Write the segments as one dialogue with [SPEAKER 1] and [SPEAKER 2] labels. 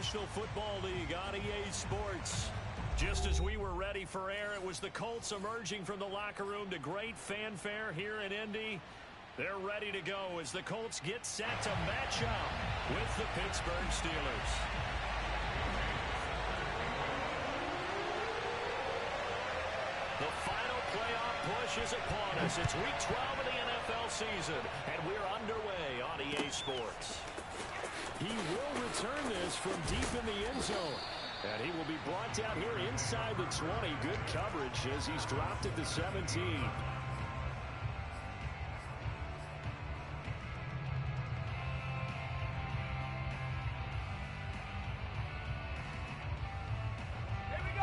[SPEAKER 1] National Football League on EA Sports. Just as we were ready for air, it was the Colts emerging from the locker room to great fanfare here in Indy. They're ready to go as the Colts get set to match up with the Pittsburgh Steelers. The final playoff push is upon us. It's Week 12 of the NFL season, and we're underway on EA Sports. He will return this from deep in the end zone. And he will be brought down here inside the 20. Good coverage as he's dropped it to 17.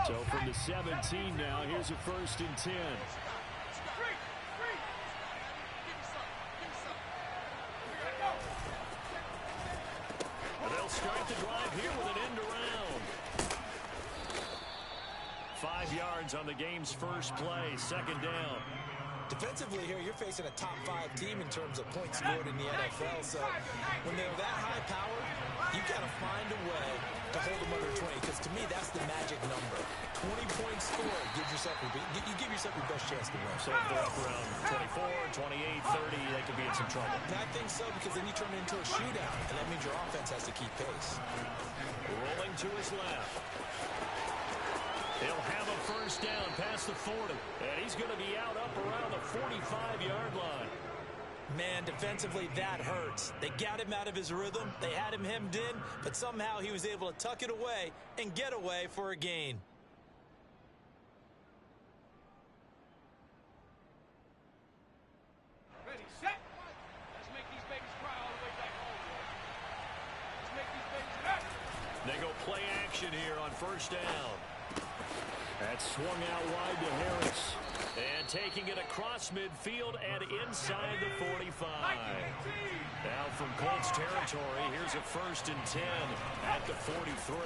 [SPEAKER 1] So from the 17 now, here's a 1st and 10. They'll start the drive here with an end around. 5 yards on the game's first play, 2nd down.
[SPEAKER 2] Defensively here, you're facing a top 5 team in terms of points scored in the NFL. So when they're that high powered, you got to find a way to hold them under 20. Because to me, that's the magic number. 20 points scored gives yourself you give yourself your best chance to win.
[SPEAKER 1] So if they're up around 24, 28, 30, they could be in some trouble.
[SPEAKER 2] And I think so, because then you turn it into a shootout, and that means your offense has to keep pace.
[SPEAKER 1] Rolling to his left. He'll have a 1st down past the 40. And he's going to be out up around the 45-yard line.
[SPEAKER 2] Man, defensively, that hurts. They got him out of his rhythm. They had him hemmed in, but somehow he was able to tuck it away and get away for a gain.
[SPEAKER 3] Ready, set. Let's make these babies cry all the way back home, boys. Let's make these babies happy.
[SPEAKER 1] They go play action here on 1st down. That's swung out wide to Harris. And taking it across midfield and inside the 45. Now from Colts territory, here's a 1st and 10 at the 43.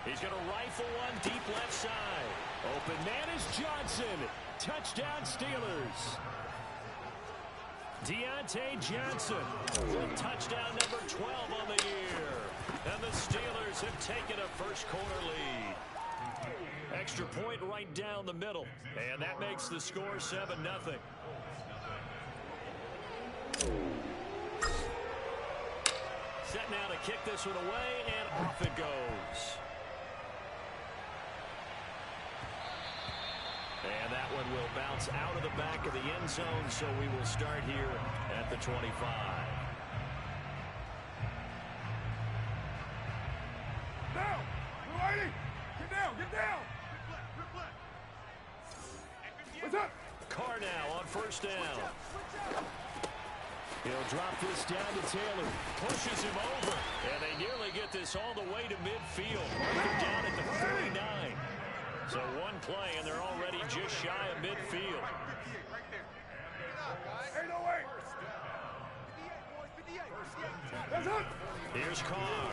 [SPEAKER 1] He's going to rifle one deep left side. Open man is Johnson. Touchdown Steelers. Deontay Johnson with touchdown number 12 on the year. And the Steelers have taken a first-quarter lead. Extra point right down the middle. And that makes the score 7-0. Set now to kick this one away, and off it goes. And that one will bounce out of the back of the end zone, so we will start here at the 25.
[SPEAKER 3] Down! Righty! Get down! Get down! What's up?
[SPEAKER 1] Carr now on 1st down. He'll drop this down to Taylor. Pushes him over. And they nearly get this all the way to midfield. They're down at the 49. So one play, and they're already just shy of midfield.
[SPEAKER 3] Hey, no way! That's it!
[SPEAKER 1] Here's Carr.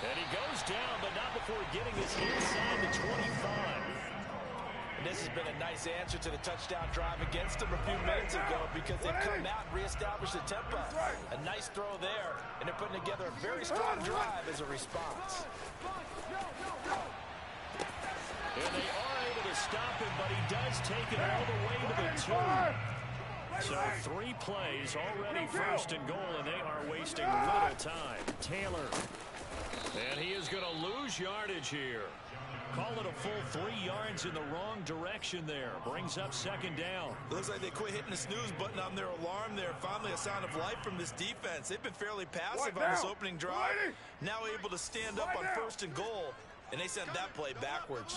[SPEAKER 1] And he goes down, but not before getting this inside the 25.
[SPEAKER 2] And this has been a nice answer to the touchdown drive against them a few minutes ago, because they've come out and reestablished the tempo. A nice throw there, and they're putting together a very strong drive as a response.
[SPEAKER 1] And they are able to stop him, but he does take it all the way to the 2. So 3 plays, already 1st and goal, and they are wasting little time. Taylor. And he is going to lose yardage here. Call it a full 3 yards in the wrong direction there. Brings up 2nd down.
[SPEAKER 2] It looks like they quit hitting the snooze button on their alarm there. Finally a sign of life from this defense. They've been fairly passive on this opening drive. Now able to stand up on 1st and goal. And they sent that play backwards.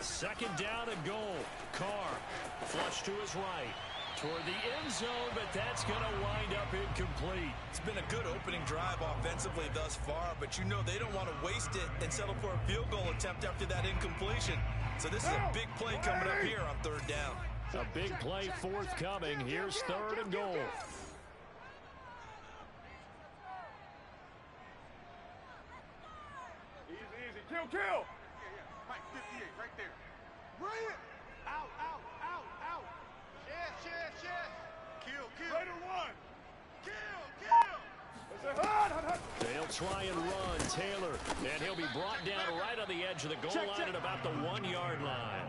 [SPEAKER 1] 2nd down and goal. Carr flush to his right. Toward the end zone, but that's going to wind up incomplete.
[SPEAKER 2] It's been a good opening drive offensively thus far, but you know they don't want to waste it and settle for a field goal attempt after that incompletion. So this is a big play coming up here on 3rd down.
[SPEAKER 1] A big play forthcoming. Here's 3rd and goal.
[SPEAKER 3] Easy. Kill! Mike, 58, right there. Bring it! Out! Yes! Kill! Raider 1!
[SPEAKER 1] They'll try and run Taylor, and he'll be brought down right on the edge of the goal line at about the 1-yard line.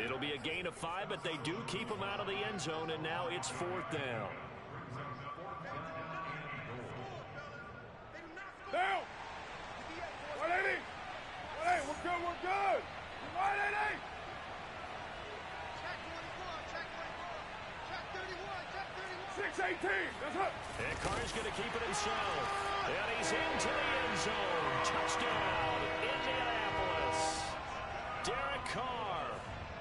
[SPEAKER 1] It'll be a gain of 5, but they do keep him out of the end zone, and now it's 4th down.
[SPEAKER 4] Down! 180! 180, we're good, we're good! 180! Check 31, check 31! 618, that's up!
[SPEAKER 1] And Carr's going to keep it himself. And he's into the end zone. Touchdown, Indianapolis. Derek Carr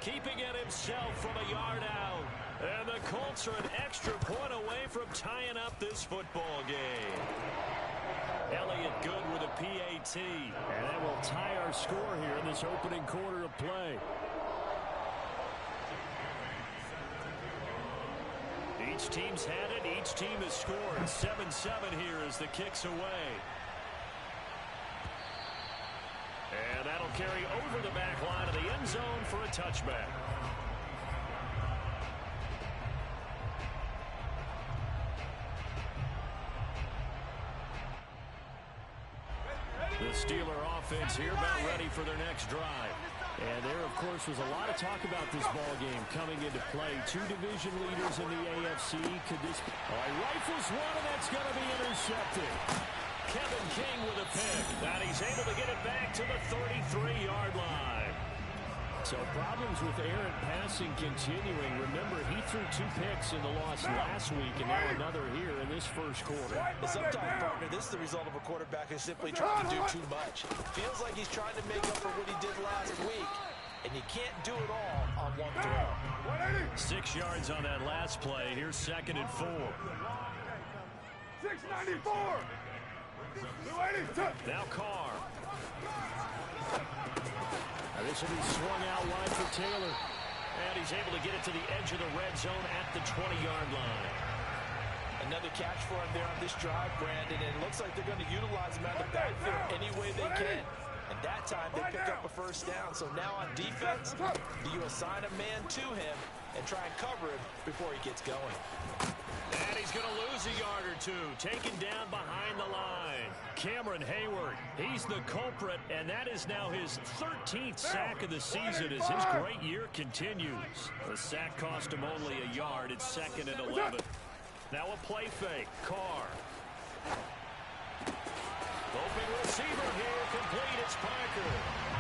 [SPEAKER 1] keeping it himself from a yard out. And the Colts are an extra point away from tying up this football game. Elliott good with a PAT. And that will tie our score here in this opening quarter of play. Each team's had it. Each team has scored. 7-7 here as the kick's away. And that'll carry over the back line of the end zone for a touchback. The Steeler offense here about ready for their next drive. And there, of course, was a lot of talk about this ball game coming into play. 2 division leaders in the AFC. Could this... All right, rifles one, and that's going to be intercepted. Kevin King with a pick. And he's able to get it back to the 33-yard line. So problems with errant passing continuing. Remember, he threw 2 picks in the loss last week, and now another here in this first quarter.
[SPEAKER 2] Sometimes, partner, this is the result of a quarterback who's simply trying to do too much. Feels like he's trying to make up for what he did last week, and you can't do it all on one throw.
[SPEAKER 1] 6 yards on that last play. Here's 2nd and 4.
[SPEAKER 4] 694!
[SPEAKER 1] Now Carr. This will be swung out wide for Taylor. And he's able to get it to the edge of the red zone at the 20-yard line.
[SPEAKER 2] Another catch for him there on this drive, Brandon, and it looks like they're going to utilize him out of the backfield any way they can. And that time they pick up a first down. So now on defense, do you assign a man to him and try and cover him before he gets going?
[SPEAKER 1] And he's going to lose a yard or 2, taken down behind the line. Cameron Hayward, he's the culprit, and that is now his 13th sack of the season as his great year continues. The sack cost him only a yard. It's 2nd and 11. Now a play fake. Carr. Open receiver here, complete. It's Parker.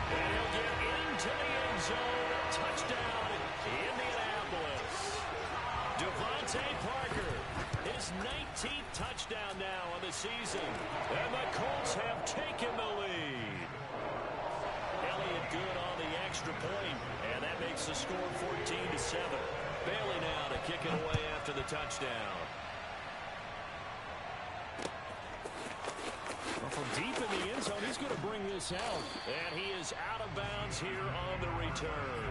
[SPEAKER 1] And he'll get into the end zone. Touchdown, Indianapolis. Devontae Parker, his 19th touchdown now on the season. And the Colts have taken the lead. Elliott good on the extra point, and that makes the score 14-7. Bailey now to kick it away after the touchdown. Well, from deep in the end zone, he's going to bring this out. And he is out of bounds here on the return.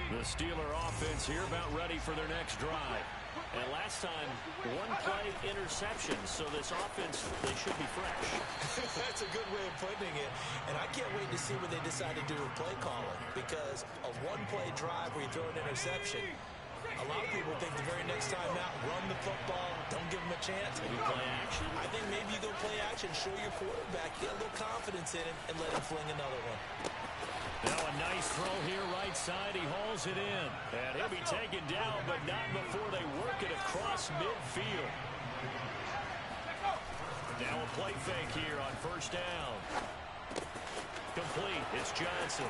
[SPEAKER 1] The Steeler offense here about ready for their next drive. And last time, 1-play interception. So this offense, they should be fresh.
[SPEAKER 2] That's a good way of putting it. And I can't wait to see what they decide to do with play calling. Because a 1-play drive where you throw an interception, a lot of people think the very next time out, run the football, don't give them a chance.
[SPEAKER 1] Maybe play action.
[SPEAKER 2] I think maybe you go play action, show your quarterback, get a little confidence in him, and let him fling another one.
[SPEAKER 1] Now a nice throw here right side. He hauls it in. And he'll be taken down, but not before they work it across midfield. Now a play fake here on first down. Complete. It's Johnson.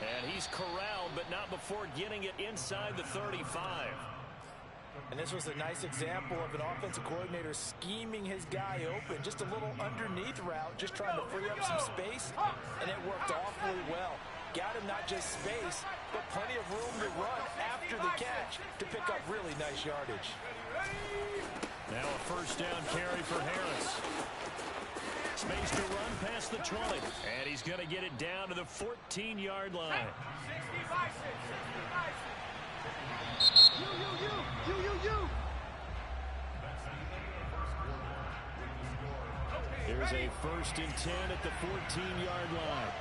[SPEAKER 1] And he's corralled, but not before getting it inside the 35.
[SPEAKER 2] And this was a nice example of an offensive coordinator scheming his guy open. Just a little underneath route, just trying to free up some space, and it worked awfully well. Got him not just space, but plenty of room to run after the catch to pick up really nice yardage.
[SPEAKER 1] Now a first down carry for Harris. Space to run past the 20. And he's going to get it down to the 14-yard line. Here's a 1st and 10 at the 14-yard line.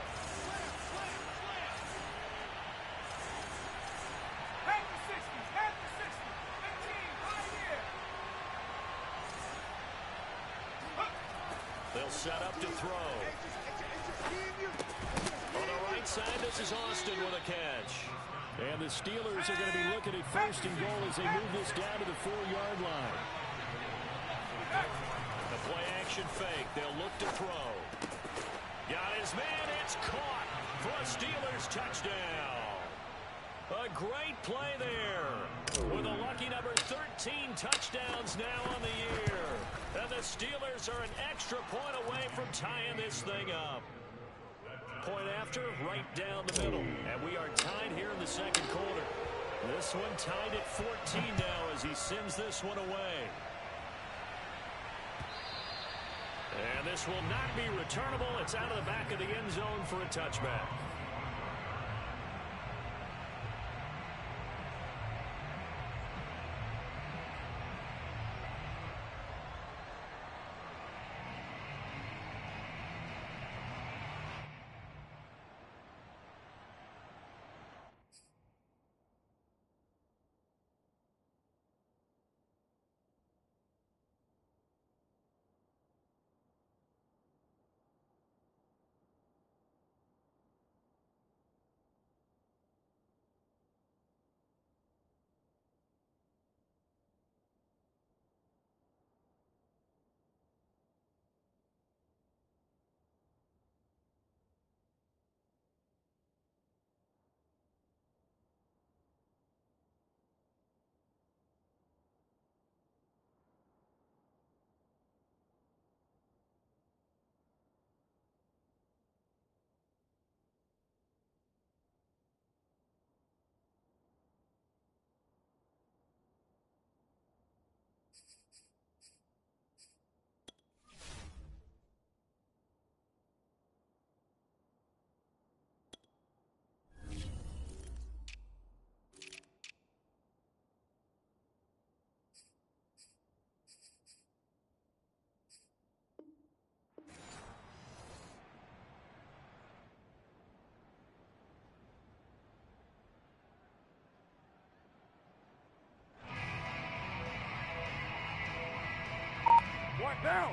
[SPEAKER 1] They'll set up to throw. On the right side, this is Austin with a catch. And the Steelers are going to be looking at first and goal as they move this down to the 4-yard line. The play action fake. They'll look to throw. Got his man. It's caught for a Steelers touchdown. A great play there. With a lucky number 13 touchdowns now on the year. And the Steelers are an extra point away from tying this thing up. Point after, right down the middle. And we are tied here in the second quarter. This one tied at 14 now as he sends this one away. And this will not be returnable. It's out of the back of the end zone for a touchback.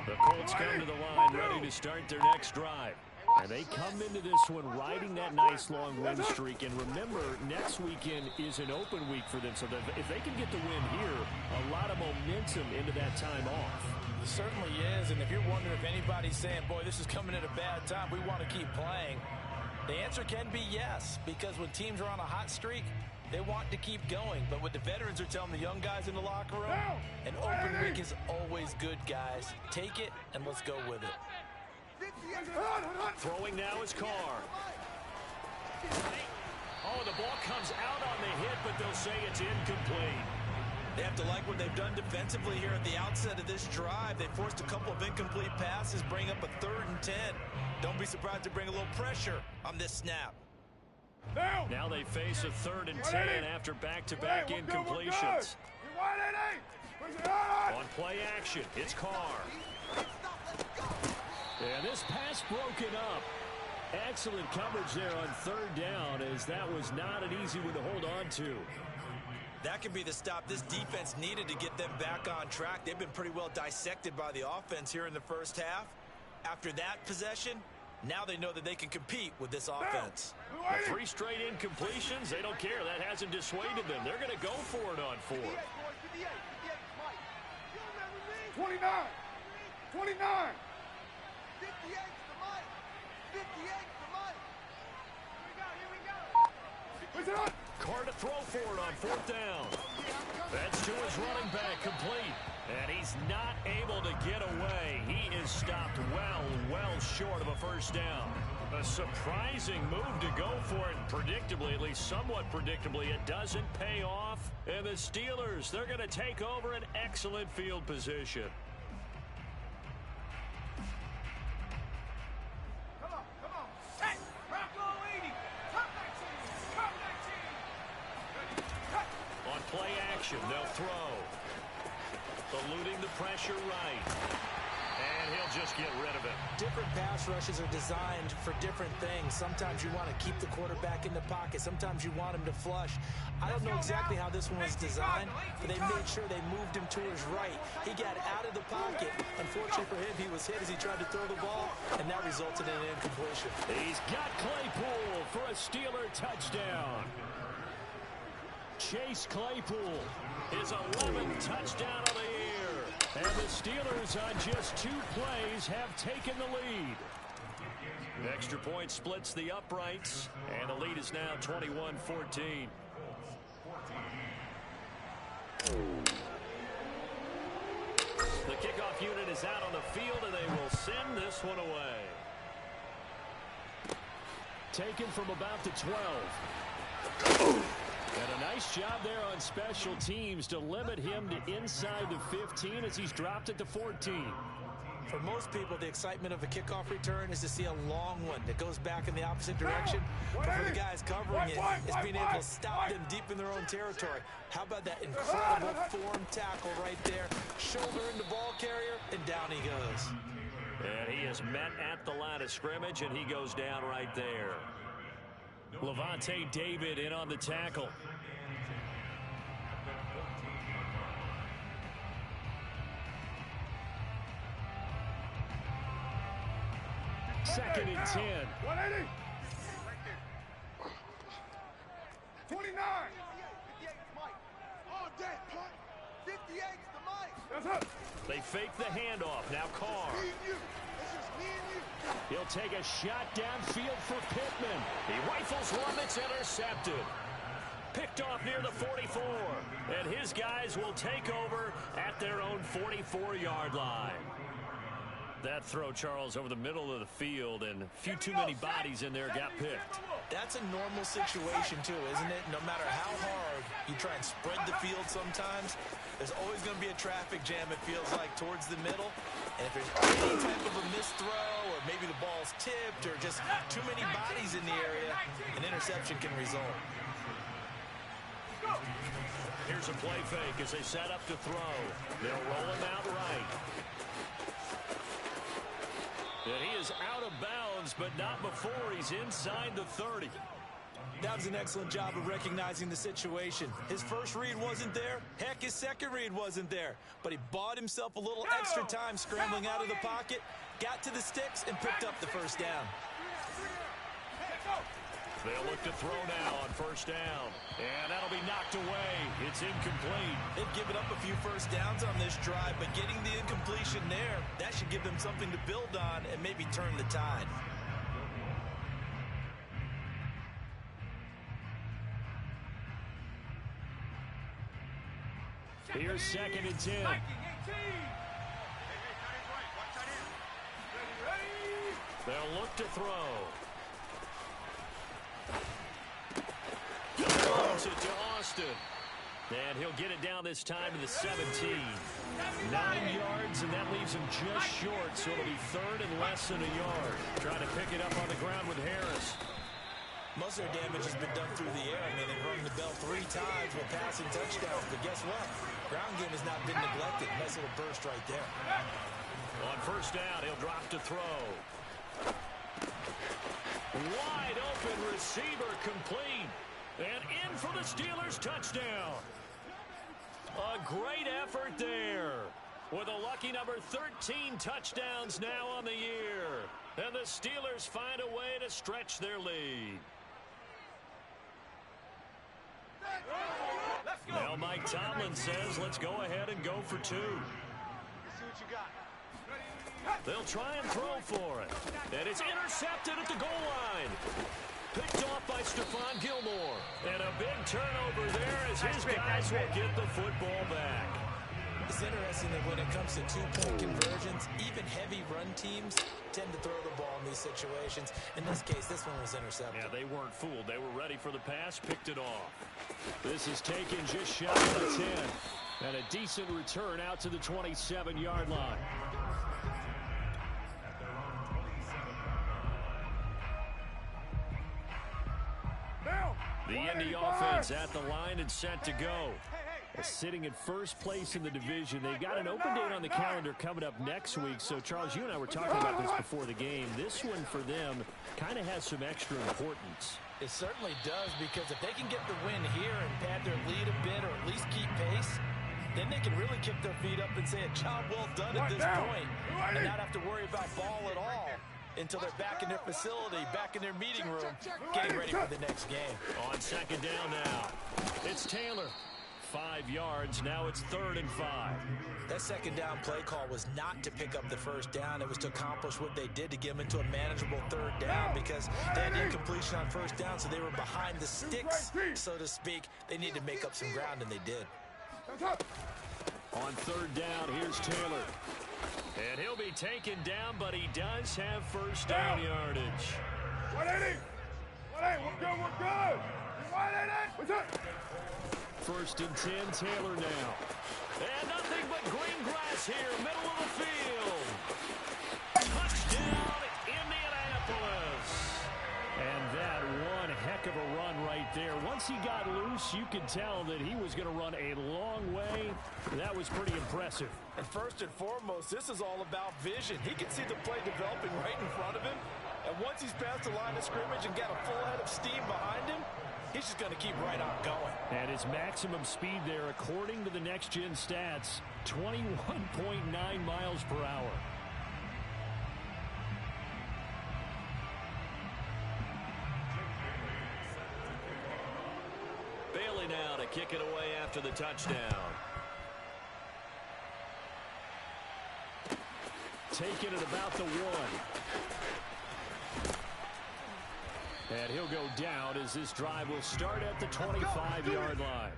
[SPEAKER 1] The Colts come to the line ready to start their next drive. And they come into this one riding that nice long win streak. And remember, next weekend is an open week for them. So that if they can get the win here, a lot of momentum into that time off.
[SPEAKER 2] It certainly is. And if you're wondering if anybody's saying, boy, this is coming at a bad time, we want to keep playing, the answer can be yes. Because when teams are on a hot streak, they want to keep going. But what the veterans are telling the young guys in the locker room, an open week is always good, guys. Take it, and let's go with it.
[SPEAKER 1] Throwing now is Carr. Oh, the ball comes out on the hit, but they'll say it's incomplete.
[SPEAKER 2] They have to like what they've done defensively here at the outset of this drive. They forced a couple of incomplete passes, bring up a 3rd and 10. Don't be surprised to bring a little pressure on this snap.
[SPEAKER 1] Now they face a 3rd and 10 after back-to-back incompletions. On play action, it's Carr. And this pass broken up. Excellent coverage there on 3rd down, as that was not an easy one to hold on to.
[SPEAKER 2] That could be the stop this defense needed to get them back on track. They've been pretty well dissected by the offense here in the first half. After that possession, now they know that they can compete with this offense.
[SPEAKER 1] 3 straight incompletions, they don't care. That hasn't dissuaded them. They're going to go for it on 4th.
[SPEAKER 4] 29. 29. 58 to Mike.
[SPEAKER 1] Carr to throw for it on 4th down. That's to his running back, complete. And he's not able to get away. He is stopped well short of a 1st down. A surprising move to go for it. Predictably, at least somewhat predictably, it doesn't pay off. And the Steelers, they're going to take over an excellent field position. Play action, they'll throw. Eluding the pressure right. And he'll just get rid of it.
[SPEAKER 2] Different pass rushes are designed for different things. Sometimes you want to keep the quarterback in the pocket. Sometimes you want him to flush. I don't know exactly how this one was designed, but they made sure they moved him to his right. He got out of the pocket. Unfortunately for him, he was hit as he tried to throw the ball, and that resulted in an incompletion.
[SPEAKER 1] He's got Claypool for a Steeler touchdown. Chase Claypool, his 11th touchdown of the year. And the Steelers on just 2 plays have taken the lead. Extra point splits the uprights, and the lead is now 21-14. The kickoff unit is out on the field, and they will send this one away. Taken from about the 12. And a nice job there on special teams to limit him to inside the 15 as he's dropped it to 14.
[SPEAKER 2] For most people, the excitement of a kickoff return is to see a long one that goes back in the opposite direction. But for the guys covering it, it's being able to stop them deep in their own territory. How about that incredible form tackle right there? Shoulder into ball carrier, and down he goes.
[SPEAKER 1] And he is met at the line of scrimmage, and he goes down right there. Levante David in on the tackle. Second and 10.
[SPEAKER 4] 180. 29.
[SPEAKER 3] All day, punt. 58's the mic.
[SPEAKER 4] That's up.
[SPEAKER 1] They fake the handoff. Now Carr.
[SPEAKER 3] Me and you. It's just me and you.
[SPEAKER 1] He'll take a shot downfield for Pittman. He rifles one that's intercepted. Picked off near the 44. And his guys will take over at their own 44-yard line. That throw, Charles, over the middle of the field, and a few too many bodies in there got picked.
[SPEAKER 2] That's a normal situation, too, isn't it? No matter how hard you try and spread the field sometimes, there's always going to be a traffic jam, it feels like, towards the middle. And if there's any type of a missed throw, or maybe the ball's tipped, or just too many bodies in the area, an interception can result.
[SPEAKER 1] Here's a play fake as they set up to throw. They'll roll him out right. And he is out of bounds, but not before he's inside the 30.
[SPEAKER 2] That was an excellent job of recognizing the situation. His first read wasn't there. Heck, his second read wasn't there. But he bought himself a little extra time scrambling out of the pocket, got to the sticks, and picked up the first down.
[SPEAKER 1] They'll look to throw now on first down. And that'll be knocked away. It's incomplete.
[SPEAKER 2] They've given up a few first downs on this drive, but getting the incompletion there, that should give them something to build on and maybe turn the tide.
[SPEAKER 1] Here's second and 10. They'll look to throw. Throws it to Austin. And he'll get it down this time to the 17. 9 yards, and that leaves him just short, so it'll be third and less than a yard. Trying to pick it up on the ground with Harris.
[SPEAKER 2] Most of their damage has been done through the air. I mean, they've rung the bell 3 times with passing touchdowns. But guess what? Ground game has not been neglected. Nice little burst right there.
[SPEAKER 1] On first down, he'll drop to throw. Wide open receiver complete. And in for the Steelers touchdown. A great effort there. With a lucky number 13 touchdowns now on the year. And the Steelers find a way to stretch their lead. Now Mike Tomlin says, let's go ahead and go for 2.
[SPEAKER 3] Let's see what you got.
[SPEAKER 1] They'll try and throw for it. And it's intercepted at the goal line. Picked off by Stephon Gilmore. And a big turnover there as his guys will get the football back.
[SPEAKER 2] It's interesting that when it comes to 2-point conversions, even heavy run teams tend to throw the ball in these situations. In this case, this one was intercepted.
[SPEAKER 1] Yeah, they weren't fooled. They were ready for the pass, picked it off. This is taken just shy of the 10. And a decent return out to the 27-yard line. The Indy offense at the line and set to go. Sitting at first place in the division. They've got an open date on the calendar coming up next week. So, Charles, you and I were talking about this before the game. This one for them kind of has some extra importance.
[SPEAKER 2] It certainly does, because if they can get the win here and pad their lead a bit, or at least keep pace, then they can really kick their feet up and say a job well done at this point, and not have to worry about ball at all until they're back in their facility, back in their meeting room, getting ready for the next game.
[SPEAKER 1] On second down now, it's Taylor. 5 yards. Now it's 3rd and 5.
[SPEAKER 2] That second down play call was not to pick up the first down. It was to accomplish what they did, to get them into a manageable 3rd down, because they had incompletion on first down, so they were behind the sticks, so to speak. They needed to make up some ground, and they did.
[SPEAKER 1] On 3rd down, here's Taylor. And he'll be taken down, but he does have first down yardage.
[SPEAKER 4] 180. 180. We're good. We're good. 180. What's up?
[SPEAKER 1] 1st and 10, Taylor now. And nothing but green grass here, middle of the field. Touchdown, Indianapolis. And that one heck of a run right there. Once he got loose, you could tell that he was going to run a long way. That was pretty impressive.
[SPEAKER 2] And first and foremost, this is all about vision. He can see the play developing right in front of him. And once he's past the line of scrimmage and got a full head of steam behind him, he's just going to keep right on going.
[SPEAKER 1] And his maximum speed there, according to the next-gen stats, 21.9 miles per hour. Bailey now to kick it away after the touchdown. Taking it about the 1. And he'll go down as this drive will start at the 25-yard line.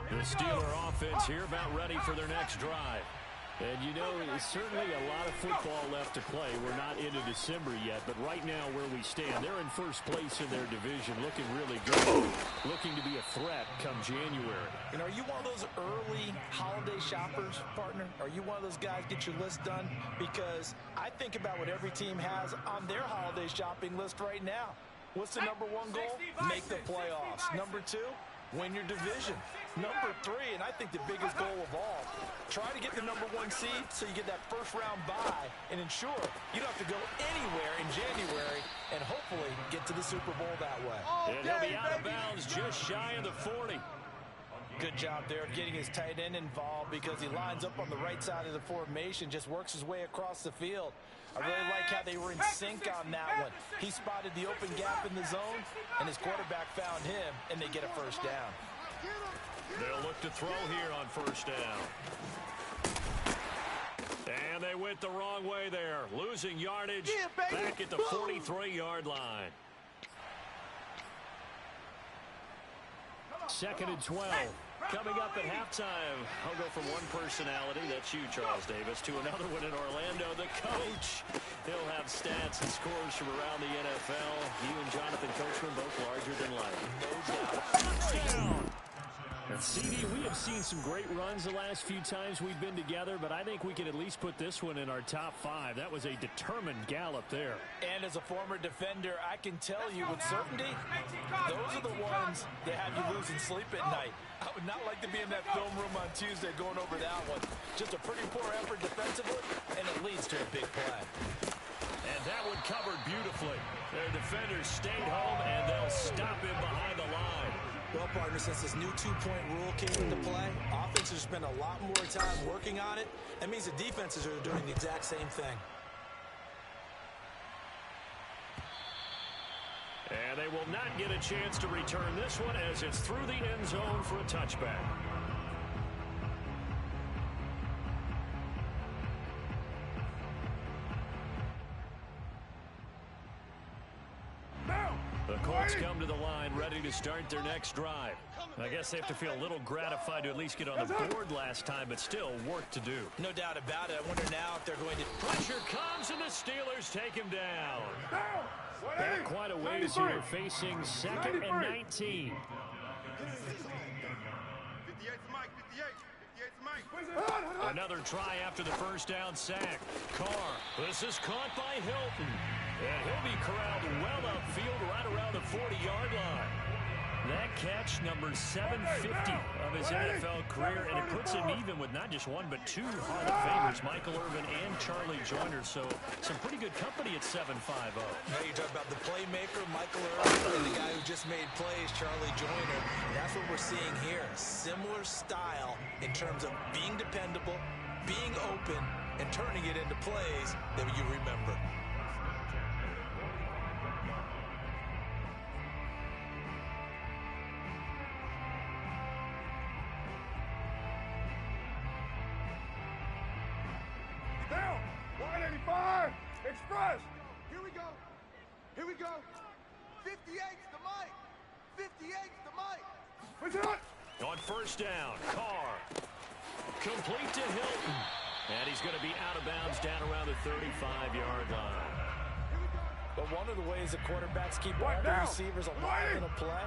[SPEAKER 1] The Steeler offense here about ready for their next drive. And, you know, there's certainly a lot of football left to play. We're not into December yet, but right now where we stand, they're in first place in their division, looking really good, looking to be a threat come January.
[SPEAKER 2] And are you one of those early holiday shoppers, partner? Are you one of those guys get your list done? Because I think about what every team has on their holiday shopping list right now. What's the number 1 goal? Make the playoffs. Number 2, win your division. Number 3, and I think the biggest goal of all, try to get the number 1 seed so you get that first-round bye and ensure you don't have to go anywhere in January and hopefully get to the Super Bowl that way.
[SPEAKER 1] And he'll be out of bounds just shy of the 40.
[SPEAKER 2] Good job there of getting his tight end involved, because he lines up on the right side of the formation, just works his way across the field. I really like how they were in sync on that one. He spotted the open gap in the zone, and his quarterback found him, and they get a first down.
[SPEAKER 1] They'll look to throw here on first down. And they went the wrong way there, losing yardage back at the 43-yard line. 2nd and 12. Coming up at halftime, I'll go from one personality, that's you, Charles Davis, to another one in Orlando, the coach. He'll have stats and scores from around the NFL. You and Jonathan Coachman both larger than life. No doubt. Touchdown! And CD, we have seen some great runs the last few times we've been together, but I think we can at least put this one in our top 5. That was a determined gallop there.
[SPEAKER 2] And as a former defender, I can tell you with certainty, those are the ones that have you losing sleep at night. I would not like to be in that film room on Tuesday going over that one. Just a pretty poor effort defensively, and it leads to a big play.
[SPEAKER 1] And that one covered beautifully. Their defenders stayed home, and they'll stop him behind the line.
[SPEAKER 2] Well, partner, since this new two-point rule came into play, offenses spend a lot more time working on it. That means the defenses are doing the exact same thing.
[SPEAKER 1] And they will not get a chance to return this one as it's through the end zone for a touchback. The Colts come to the line ready to start their next drive. I guess they have to feel a little gratified to at least get on the board last time, but still work to do.
[SPEAKER 2] No doubt about it. I wonder now if they're going to...
[SPEAKER 1] Pressure comes and the Steelers take him down. Back quite a ways here, facing 2nd and 19.
[SPEAKER 4] 58's Mike. 58's Mike.
[SPEAKER 1] Another try after the first down sack. Carr. This is caught by Hilton. And he'll be corralled well upfield right around the 40-yard line. That catch, number 750 of his NFL career, and it puts him even with not just one but two Hall of Famers, Michael Irvin and Charlie Joyner. So some pretty good company at 7'5".
[SPEAKER 2] Now you talk about the playmaker, Michael Irvin, and the guy who just made plays, Charlie Joyner. That's what we're seeing here. Similar style in terms of being dependable, being open, and turning it into plays that you remember.
[SPEAKER 4] Down. 185. Express.
[SPEAKER 3] Here we go. Here we go. 58's the mic. 58's the mic.
[SPEAKER 4] Push it up.
[SPEAKER 1] On first down, Carr. Complete to Hilton. And he's going to be out of bounds down around the 35-yard line.
[SPEAKER 2] But one of the ways the quarterbacks keep all the receivers alive in a play,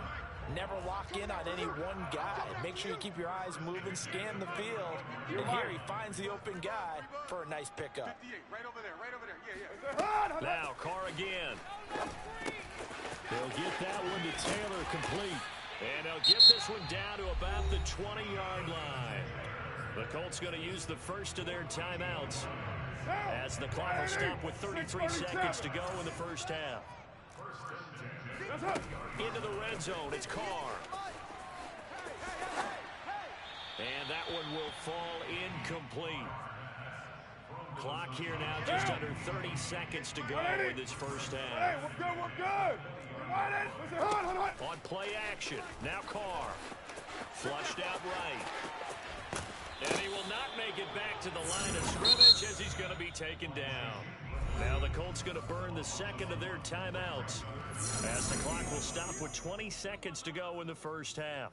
[SPEAKER 2] never lock in on any one guy. Make sure you keep your eyes moving, scan the field. And here he finds the open guy for a nice pickup.
[SPEAKER 3] 58, right over there, right over there. Yeah.
[SPEAKER 1] Now Carr again. They'll get that one to Taylor complete. And they'll get this one down to about the 20-yard line. The Colts going to use the first of their timeouts as the clock will stop with 33 seconds to go in the first half. Into the red zone, it's Carr. And that one will fall incomplete. Clock here now just under 30 seconds to go in this first half.
[SPEAKER 4] Hey, we're good.
[SPEAKER 1] On play action, now Carr. Flushed out right. And he will not make it back to the line of scrimmage as he's going to be taken down. Now the Colts going to burn the second of their timeouts as the clock will stop with 20 seconds to go in the first half.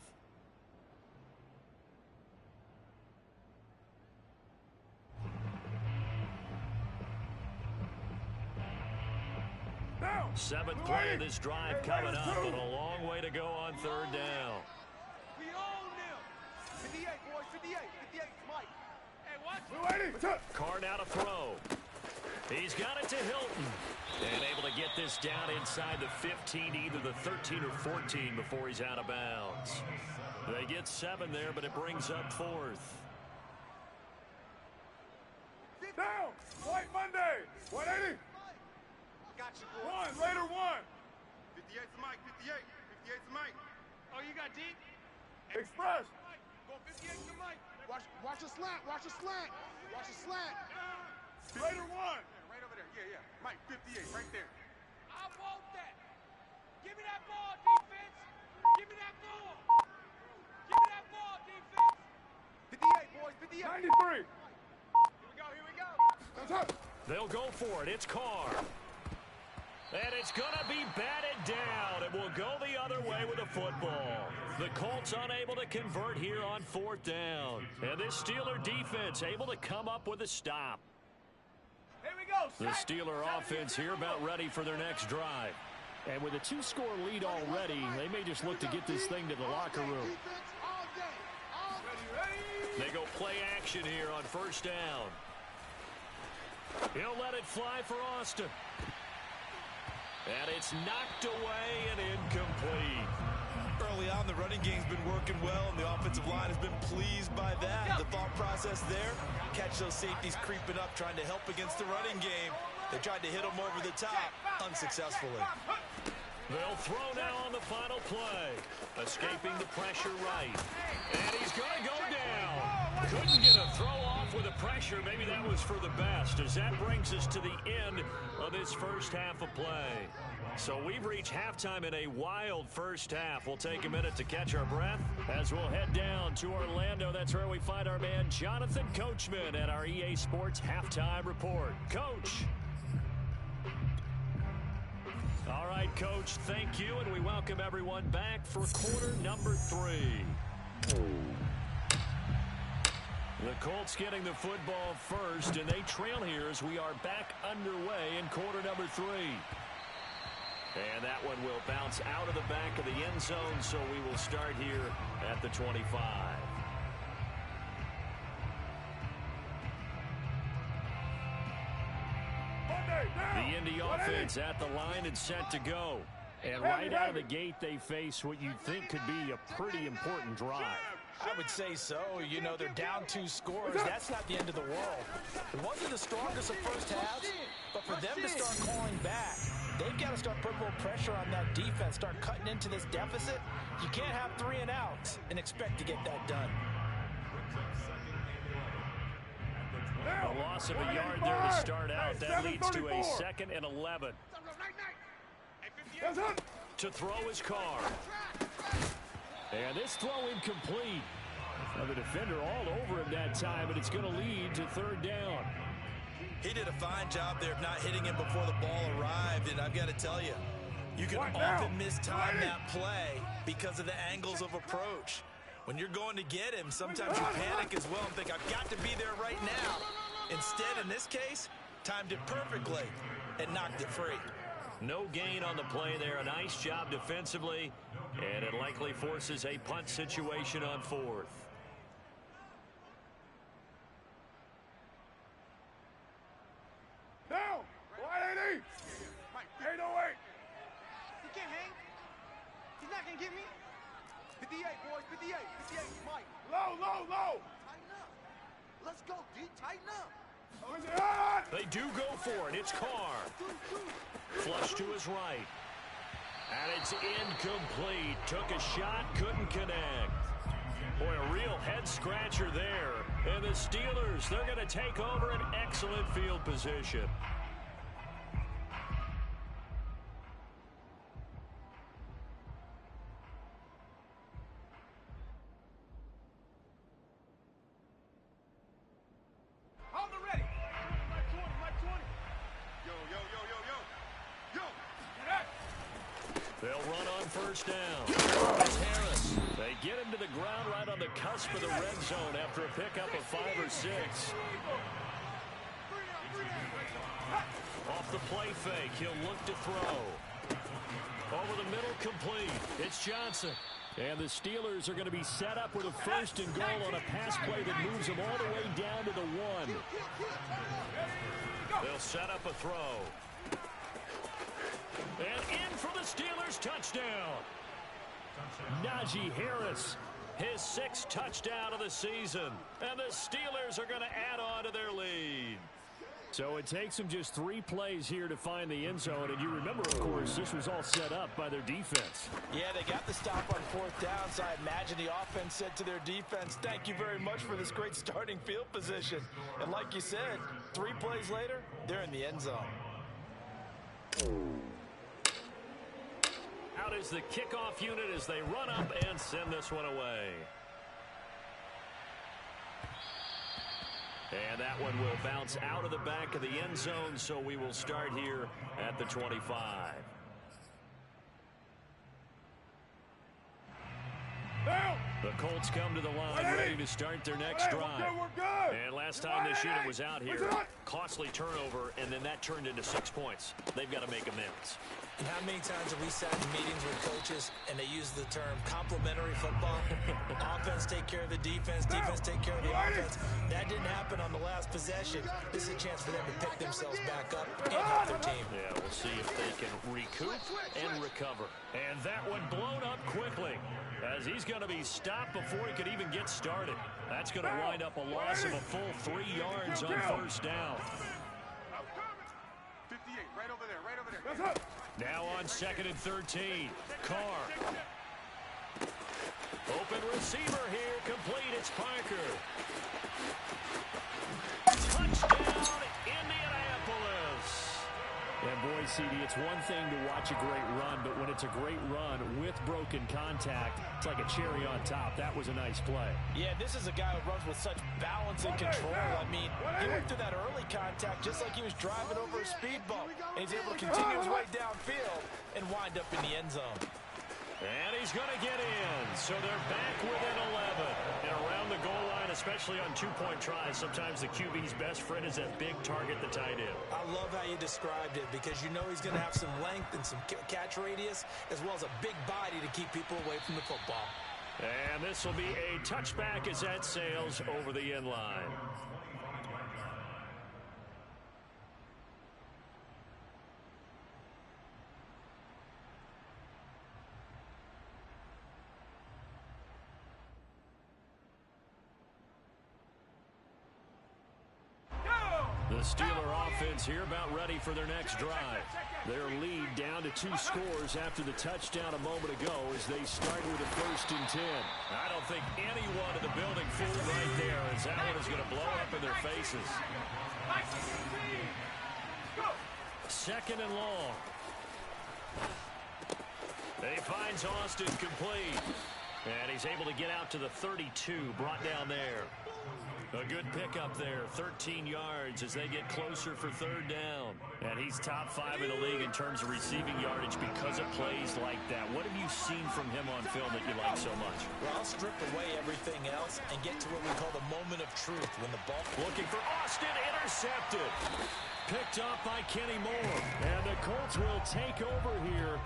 [SPEAKER 1] Seventh play of this drive coming up, and a long way to go on third down.
[SPEAKER 3] We own them. 58, boys, 58. 58's Mike. Hey, watch.
[SPEAKER 1] Carr now to throw. He's got it to Hilton. And able to get this down inside the 15, either the 13 or 14 before he's out of bounds. They get 7 there, but it brings up fourth.
[SPEAKER 4] Down. White Monday. 180.
[SPEAKER 3] Got you, boy.
[SPEAKER 4] Raider 1.
[SPEAKER 3] 58's the mic. 58. 58's the mic. Oh, you got deep?
[SPEAKER 4] Express.
[SPEAKER 3] Go 58's the mic. Watch the slant. Watch the slant. Watch the slant.
[SPEAKER 4] Raider 1.
[SPEAKER 3] Right over there. Yeah. Mike, 58, right there. I want that. Give me that ball, defense. Give me that ball. Give me that ball, defense. 58, boys. 58.
[SPEAKER 4] 93.
[SPEAKER 3] Here we go.
[SPEAKER 4] That's up.
[SPEAKER 1] They'll go for it. It's Carr. And it's going to be batted down. It will go the other way with the football. The Colts unable to convert here on fourth down. And this Steeler defense able to come up with a stop.
[SPEAKER 3] Here we go.
[SPEAKER 1] The Steeler offense here about ready for their next drive. And with a 2-score lead already, they may just look to get this thing to the locker room. They go play action here on first down. He'll let it fly for Austin. And it's knocked away and incomplete.
[SPEAKER 2] Early on, the running game's been working well, and the offensive line has been pleased by that. The thought process there, catch those safeties creeping up, trying to help against the running game. They tried to hit them over the top, unsuccessfully.
[SPEAKER 1] They'll throw now on the final play. Escaping the pressure right. And he's going to go down. Couldn't get a throw off with the pressure. Maybe that was for the best, as that brings us to the end of this first half of play. So we've reached halftime in a wild first half. We'll take a minute to catch our breath as we'll head down to Orlando. That's where we find our man Jonathan Coachman at our EA Sports Halftime Report. Coach. All right, Coach, thank you, and we welcome everyone back for quarter number 3. The Colts getting the football first, and they trail here as we are back underway in quarter number 3. And that one will bounce out of the back of the end zone, so we will start here at the 25. The And the offense at the line and set to go. And right out of the gate, they face what you'd think could be a pretty important drive.
[SPEAKER 2] I would say so. You know, they're down 2 scores. That's not the end of the world. It wasn't the strongest of first halves, but for them to start calling back, they've got to start putting a little pressure on that defense, start cutting into this deficit. You can't have 3 and outs and expect to get that done.
[SPEAKER 1] A loss of a yard there to start out. That leads to a 2nd and 11. To throw his car. And this throw incomplete. Now the defender all over him that time, and it's going to lead to 3rd down.
[SPEAKER 2] He did a fine job there of not hitting him before the ball arrived, and I've got to tell you, you can often mistime that play because of the angles of approach. When you're going to get him, sometimes you panic as well and think, I've got to be there right now. Instead, in this case, timed it perfectly and knocked it free.
[SPEAKER 1] No gain on the play there. A nice job defensively, and it likely forces a punt situation on 4th.
[SPEAKER 4] Down! 180! 808!
[SPEAKER 3] He can't hang. He's not going to get me. 58, boys. 58. 58, Mike.
[SPEAKER 4] Low!
[SPEAKER 3] Tighten up. Let's go, D. Tighten up.
[SPEAKER 1] They do go for it. It's Carr. Flush to his right. And it's incomplete. Took a shot, couldn't connect. Boy, a real head-scratcher there. And the Steelers, they're going to take over an excellent field position. They'll run on 1st down. It's Harris. They get him to the ground right on the cusp of the red zone after a pickup of 5 or 6. Off the play fake, he'll look to throw. Over the middle, complete. It's Johnson. And the Steelers are going to be set up with a 1st and goal on a pass play that moves them all the way down to the 1. They'll set up a throw. And in for the Steelers touchdown. Najee Harris, his 6th touchdown of the season. And the Steelers are going to add on to their lead. So it takes them just 3 plays here to find the end zone. And you remember, of course, this was all set up by their defense.
[SPEAKER 2] Yeah, they got the stop on 4th down, so I imagine the offense said to their defense, thank you very much for this great starting field position. And like you said, 3 plays later, they're in the end zone.
[SPEAKER 1] Out is the kickoff unit as they run up and send this one away. And that one will bounce out of the back of the end zone, so we will start here at the 25. The Colts come to the line ready to start their next drive. And last time this unit was out here, costly turnover, and then that turned into 6 points. They've got to make amends.
[SPEAKER 2] And how many times have we sat in meetings with coaches and they use the term complementary football? Offense take care of the defense, defense take care of the offense. That didn't happen on the last possession. This is a chance for them to pick themselves back up and help their team.
[SPEAKER 1] Yeah, we'll see if they can recoup and recover. And that one blown up quickly as he's going to be stopped before he could even get started. That's going to wind up a loss of a full 3 yards on 1st down.
[SPEAKER 3] 58, right over there, right over there.
[SPEAKER 1] Now on 2nd and 13. Carr. Open receiver here. Complete. It's Parker. Touchdown, Indianapolis. And boy, CD, it's one thing to watch a great run, but when it's a great run with broken contact, it's like a cherry on top. That was a nice play.
[SPEAKER 2] Yeah, this is a guy who runs with such balance and control. I mean, he went through that early contact just like he was driving over a speed bump. And he's able to continue his way downfield and wind up in the end zone.
[SPEAKER 1] And he's going to get in. So they're back within 11. And around the goal line, especially on 2-point tries, sometimes the QB's best friend is that big target, the tight end.
[SPEAKER 2] I love how you described it because you know he's going to have some length and some catch radius as well as a big body to keep people away from the football.
[SPEAKER 1] And this will be a touchback as that sails over the end line. The Steeler offense here about ready for their next drive. Their lead down to 2 scores after the touchdown a moment ago as they start with a 1st and 10. I don't think anyone in the building fooled right there, as that one is going to blow up in their faces. 2nd and long. He finds Austin complete. And he's able to get out to the 32, brought down there. A good pickup there, 13 yards as they get closer for 3rd down. And he's top 5 in the league in terms of receiving yardage because of plays like that. What have you seen from him on film that you like so much?
[SPEAKER 2] Well, I'll strip away everything else and get to what we call the moment of truth when the ball...
[SPEAKER 1] Looking for Austin, intercepted. Picked up by Kenny Moore. And the Colts will take over here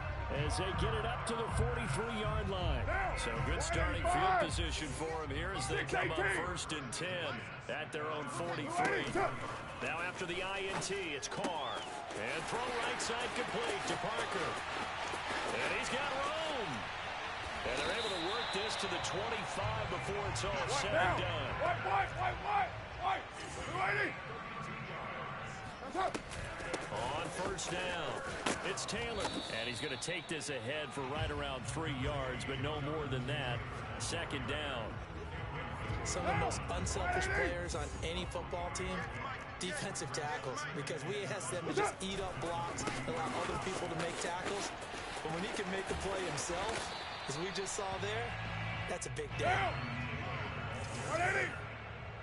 [SPEAKER 1] as they get it up to the 43-yard line. So good starting field position for them here as they come up 1st and 10 at their own 43. Now after the INT, it's Carr. And throw right side complete to Parker. And he's got room. And they're able to work this to the 25 before it's all said and done. On 1st down, it's Taylor. And he's going to take this ahead for right around 3 yards, but no more than that. 2nd down.
[SPEAKER 2] Some of the most unselfish players on any football team, defensive tackles, because we ask them to just eat up blocks, allow other people to make tackles. But when he can make the play himself, as we just saw there, that's a big day.
[SPEAKER 4] 180!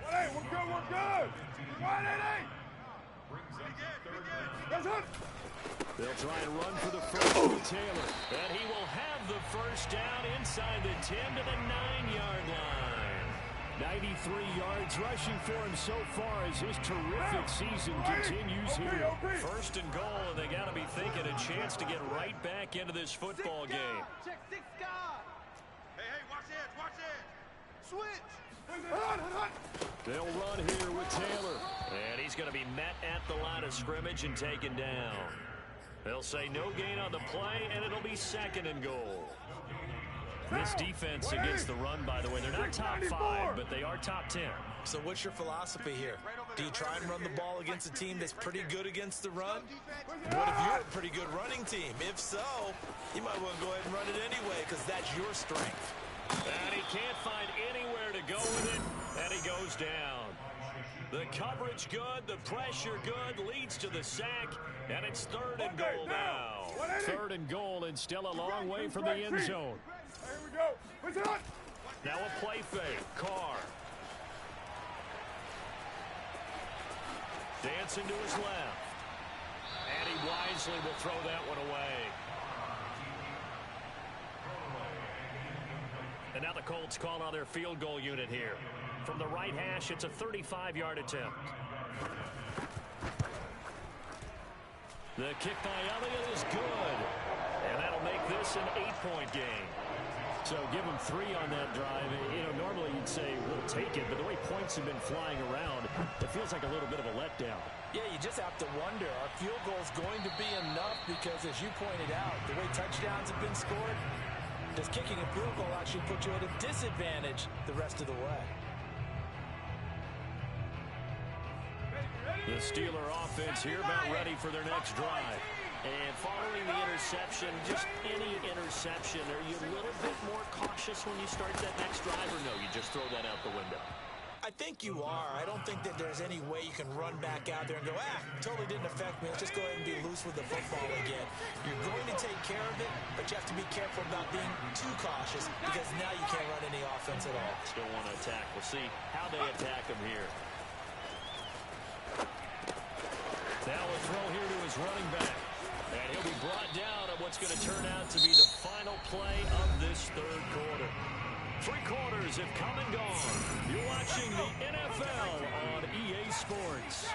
[SPEAKER 4] 180, we're good! 180!
[SPEAKER 1] They'll try and run for the first with Taylor. And he will have the 1st down inside the 10 to the 9-yard line. 93 yards rushing for him so far as his terrific season continues here. 1st and goal, and they got to be thinking a chance to get right back into this football game.
[SPEAKER 3] Check 6 guard. Hey, watch it. Switch.
[SPEAKER 1] They'll run here with Taylor. And he's going to be met at the line of scrimmage and taken down. They'll say no gain on the play, and it'll be 2nd and goal. This defense against the run, by the way, they're not top 5, but they are top 10.
[SPEAKER 2] So what's your philosophy here? Do you try and run the ball against a team that's pretty good against the run? What if you're a pretty good running team? If so, you might want to go ahead and run it anyway because that's your strength.
[SPEAKER 1] And he can't find anywhere to go with it, and he goes down. The coverage good, the pressure good, leads to the sack, and it's 3rd and goal now. 3rd and goal, and still a long way from the end zone.
[SPEAKER 4] Here we go.
[SPEAKER 1] Now a play fake. Carr. Dancing to his left. And he wisely will throw that one away. And now the Colts call on their field goal unit here. From the right hash, it's a 35-yard attempt. The kick by Elliott is good. And that'll make this an 8-point game. So give him 3 on that drive. You know, normally you'd say we'll take it, but the way points have been flying around, it feels like a little bit of a letdown.
[SPEAKER 2] Yeah, you just have to wonder, are field goals going to be enough? Because as you pointed out, the way touchdowns have been scored, does kicking a field goal actually put you at a disadvantage the rest of the way?
[SPEAKER 1] The Steeler offense here about ready for their next drive. And following the interception, just any interception, are you a little bit more cautious when you start that next drive, or no, you just throw that out the window?
[SPEAKER 2] I think you are. I don't think that there's any way you can run back out there and go, totally didn't affect me. Let's just go ahead and be loose with the football again. You're going to take care of it, but you have to be careful about being too cautious because now you can't run any offense at all.
[SPEAKER 1] Still want to attack. We'll see how they attack him here. Now a throw here to his running back. And he'll be brought down on what's going to turn out to be the final play of this 3rd quarter. 3 quarters have come and gone. You're watching the NFL on EA Sports.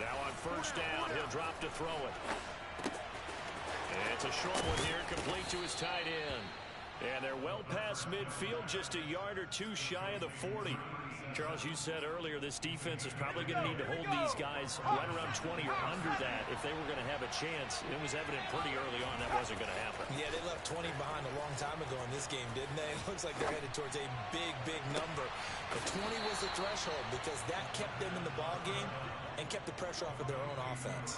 [SPEAKER 1] Now on 1st down, he'll drop to throw it. And it's a short one here, complete to his tight end. And they're well past midfield, just a yard or two shy of the 40. Charles, you said earlier this defense is probably going to need to hold these guys right around 20 or under that if they were going to have a chance. It was evident pretty early on that wasn't going to happen.
[SPEAKER 2] Yeah, they left 20 behind a long time ago in this game, didn't they? It looks like they're headed towards a big, big number. But 20 was the threshold because that kept them in the ball game and kept the pressure off of their own offense.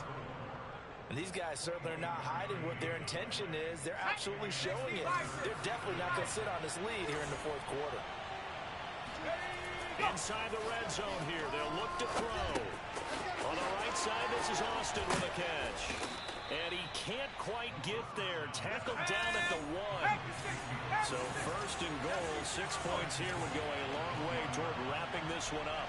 [SPEAKER 2] And these guys certainly are not hiding what their intention is. They're absolutely showing it. They're definitely not going to sit on this lead here in the fourth quarter.
[SPEAKER 1] Inside the red zone here, they'll look to throw. On the right side, this is Austin with a catch. And he can't quite get there. Tackled down at the 1. So first and goal, 6 points here would go a long way toward wrapping this one up.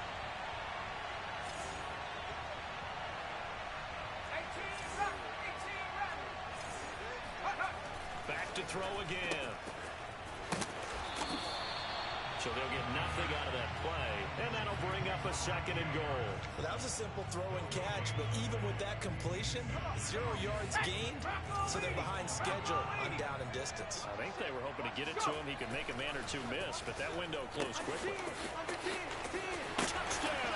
[SPEAKER 1] Back to throw again. So they'll get nothing out of that play, and that'll bring up a second and goal.
[SPEAKER 2] Well, that was a simple throw and catch, but even with that completion, 0 yards gained, so they're behind schedule on down and distance.
[SPEAKER 1] I think they were hoping to get it to him. He could make a man or two miss, but that window closed quickly. Touchdown!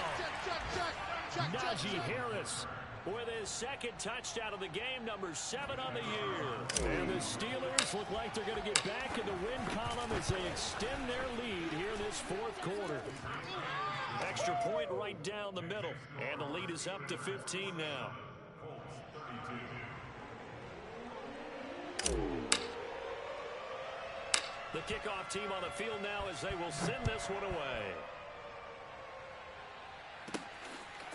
[SPEAKER 1] Najee Harris with his second touchdown of the game, number 7 on the year. And the Steelers look like they're going to get back in the win column as they extend their lead here this fourth quarter. Extra point right down the middle, and the lead is up to 15 now. The kickoff team on the field now as they will send this one away.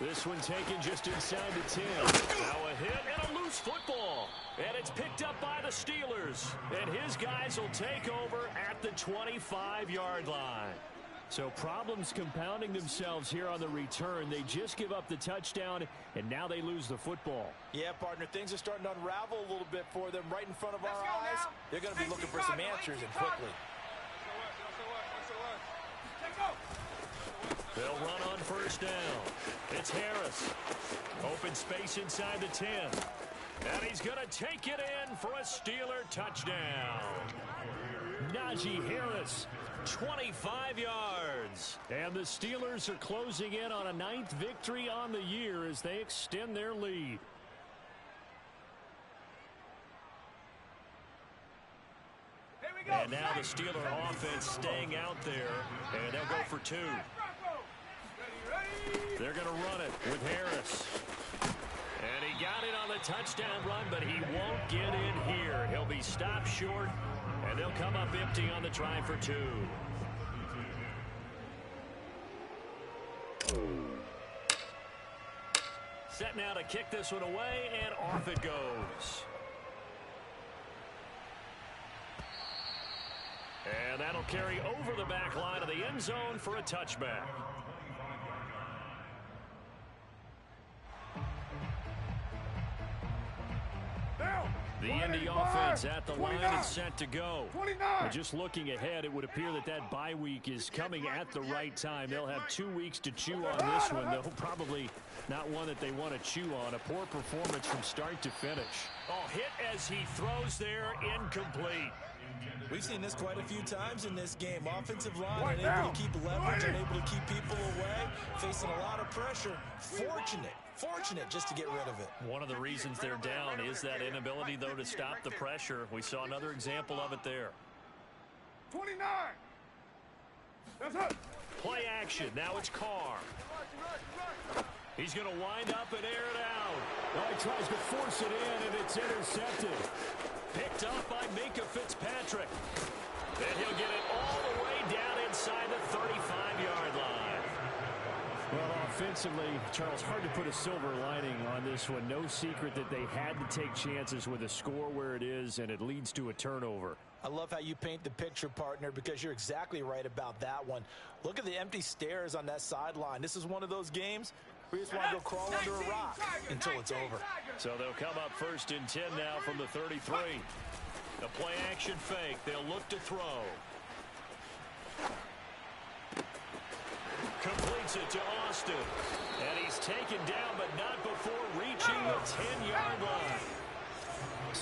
[SPEAKER 1] This one taken just inside the 10. Now a hit and a loose football. And it's picked up by the Steelers. And his guys will take over at the 25-yard line. So problems compounding themselves here on the return. They just give up the touchdown, and now they lose the football.
[SPEAKER 2] Yeah, partner, things are starting to unravel a little bit for them right in front of our eyes. They're going to be looking for some answers, and quickly.
[SPEAKER 1] They'll run on first down. It's Harris. Open space inside the 10. And he's going to take it in for a Steeler touchdown. Najee Harris, 25 yards. And the Steelers are closing in on a 9th victory on the year as they extend their lead. And now the Steeler offense staying out there, and they'll go for 2. They're going to run it with Harris. And he got it on the touchdown run, but he won't get in here. He'll be stopped short, and they'll come up empty on the try for 2. Set now to kick this one away, and off it goes. And that'll carry over the back line of the end zone for a touchback. The Indy offense at the line and set to go. And just looking ahead, it would appear that that bye week is coming at the right time. They'll have 2 weeks to chew on this one, though probably not one that they want to chew on. A poor performance from start to finish. Oh, hit as he throws there, incomplete.
[SPEAKER 2] We've seen this quite a few times in this game. Offensive line unable to keep leverage, unable to keep people away, facing a lot of pressure. Fortunate just to get rid of it.
[SPEAKER 1] One of the reasons they're down is that inability, though, to stop the pressure. We saw another example of it there.
[SPEAKER 4] 29. That's it.
[SPEAKER 1] Play action. Now it's Carr. He's going to wind up and air it out. Well, he tries to force it in, and it's intercepted. Picked up by Minka Fitzpatrick. And he'll get it all the way down inside the 35-yard line. Well, offensively, Charles, hard to put a silver lining on this one. No secret that they had to take chances with a score where it is, and it leads to a turnover.
[SPEAKER 2] I love how you paint the picture, partner, because you're exactly right about that one. Look at the empty stairs on that sideline. This is one of those games where you just want to go crawl under a rock until it's over.
[SPEAKER 1] So they'll come up first and 10 now from the 33. The play action fake. They'll look to throw. Completes it to Austin. And he's taken down, but not before reaching the 10-yard line.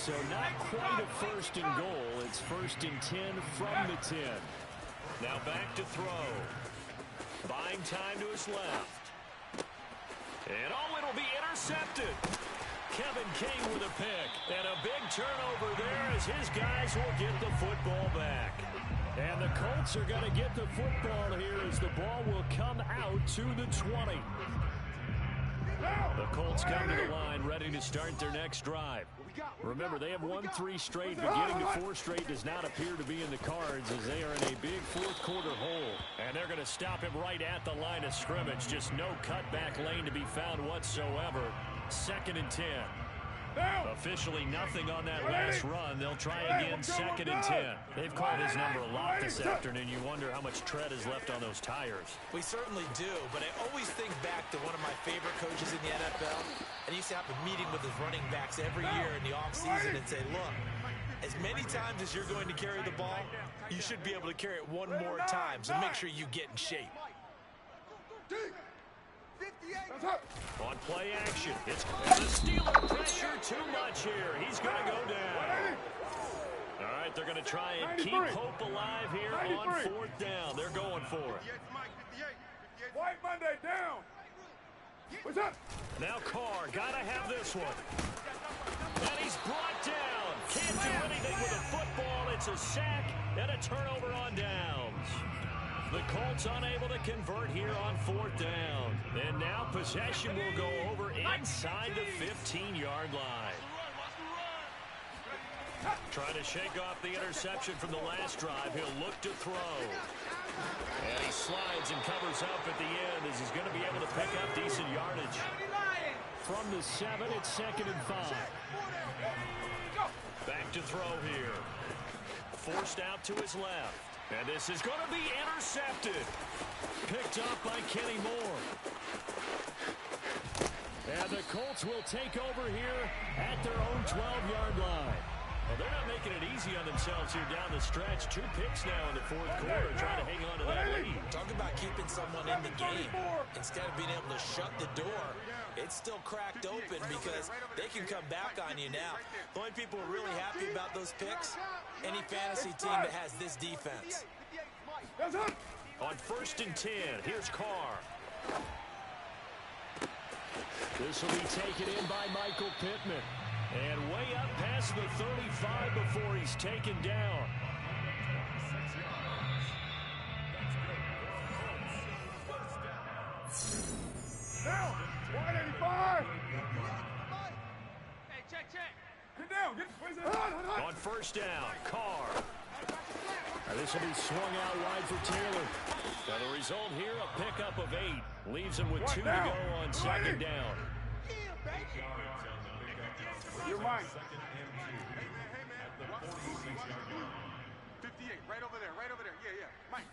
[SPEAKER 1] So not quite a first and goal. It's first and 10 from the 10. Now back to throw. Buying time to his left. And it'll be intercepted. Kevin King with a pick. And a big turnover there as his guys will get the football back. And the Colts are going to get the football here as the ball will come out to the 20. The Colts come to the line ready to start their next drive. Remember, they have won 3 straight, but getting to 4 straight does not appear to be in the cards as they are in a big fourth quarter hole. And they're going to stop him right at the line of scrimmage. Just no cutback lane to be found whatsoever. 2nd and 10. Officially nothing on that last run. They'll try again 2nd and 10. They've called his number a lot this afternoon. You wonder how much tread is left on those tires.
[SPEAKER 2] We certainly do, but I always think back to one of my favorite coaches in the NFL. And he used to have a meeting with his running backs every year in the offseason and say, look, as many times as you're going to carry the ball, you should be able to carry it one more time, so make sure you get in shape.
[SPEAKER 1] On play action, it's the Steeler pressure too much here. He's going to go down. All right, they're going to try and keep hope alive here on 4th down. They're going for it.
[SPEAKER 4] White Monday down. What's up?
[SPEAKER 1] Now Carr, got to have this one. And he's brought down. Can't do anything with a football. It's a sack and a turnover on downs. The Colts unable to convert here on 4th down. And now possession will go over inside the 15-yard line. Trying to shake off the interception from the last drive. He'll look to throw. And he slides and covers up at the end as he's going to be able to pick up decent yardage. From the 7, it's 2nd and 5. Back to throw here. Forced out to his left. And this is going to be intercepted. Picked up by Kenny Moore. And the Colts will take over here at their own 12-yard line. Well, they're not making it easy on themselves here down the stretch. 2 picks now in the 4th quarter, trying to hang on to that lead.
[SPEAKER 2] Talk about keeping someone in the game. Instead of being able to shut the door, it's still cracked open because they can come back on you now. The only people who are really happy about those picks, any fantasy team that has this defense.
[SPEAKER 1] On 1st and 10, here's Carr. This will be taken in by Michael Pittman. And way up past the 35 before he's taken down.
[SPEAKER 4] Down. 185.
[SPEAKER 3] Hey, check.
[SPEAKER 4] Get down.
[SPEAKER 1] On 1st down, Carr. Now this will be swung out wide for Taylor. Now the result here, a pickup of 8. Leaves him with 2 to go on 2nd down.
[SPEAKER 4] You're mine.
[SPEAKER 3] 58, right over there. Yeah. Mike.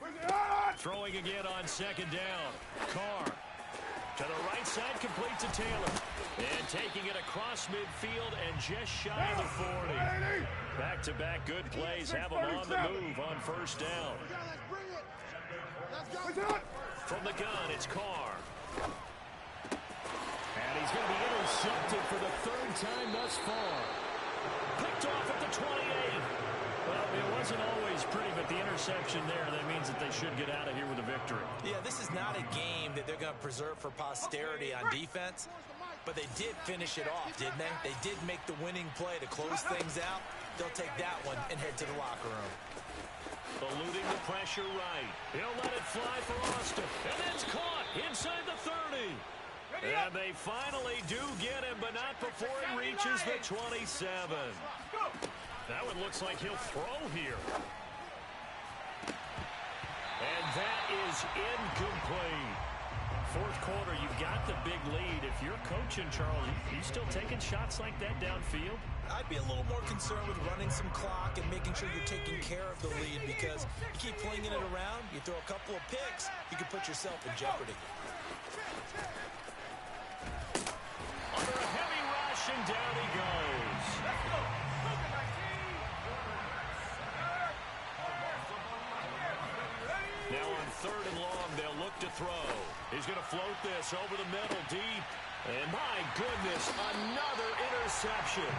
[SPEAKER 1] Throwing again on 2nd down. Carr to the right side, complete to Taylor. And taking it across midfield and just shy of the 40. Back-to-back good plays have him on the move on 1st down. From the gun, it's Carr. And he's going to be intercepted for the 3rd time thus far. Picked off at the 28. Well, it wasn't always pretty, but the interception there, that means that they should get out of here with a victory.
[SPEAKER 2] Yeah, this is not a game that they're going to preserve for posterity on defense, but they did finish it off, didn't they? They did make the winning play to close things out. They'll take that one and head to the locker room.
[SPEAKER 1] Eluding the pressure right. He'll let it fly for Austin. And it's caught inside the 30. And they finally do get him, but not before he reaches the 27. That one looks like he'll throw here. And that is incomplete. 4th quarter, you've got the big lead. If you're coaching, Charles, you still taking shots like that downfield?
[SPEAKER 2] I'd be a little more concerned with running some clock and making sure you're taking care of the lead because you keep flinging it around, you throw a couple of picks, you can put yourself in jeopardy.
[SPEAKER 1] Under a heavy rush, and down he goes. Now on 3rd and long, they'll look to throw. He's going to float this over the middle, deep. And my goodness, another interception.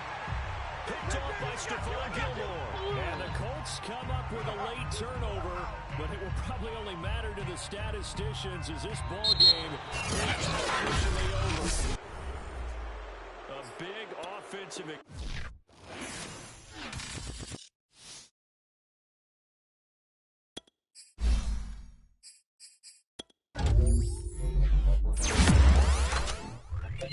[SPEAKER 1] Picked off by Stephon Gilmore. And the Colts come up with a late turnover, but it will probably only matter to the statisticians as this ball game is officially over. A big offensive